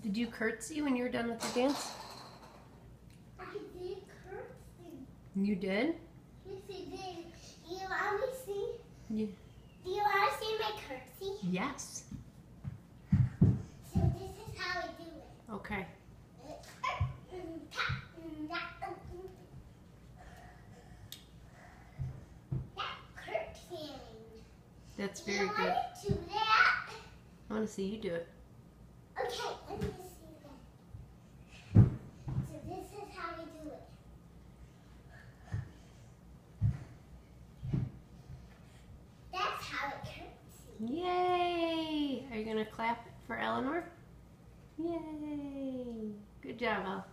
Did you curtsy when you were done with your dance? I did curtsy. You did? Yes, I did. Do you want me to see? Yeah. Do you want to see my curtsy? Yes. So this is how I do it. Okay. Curtsying. That's Do you very want good. me to do that? I want to see you do it. Okay, let me see that. So this is how we do it. That's how it curtsies. Yay! Are you going to clap for Eleanor? Yay! Good job, Elle.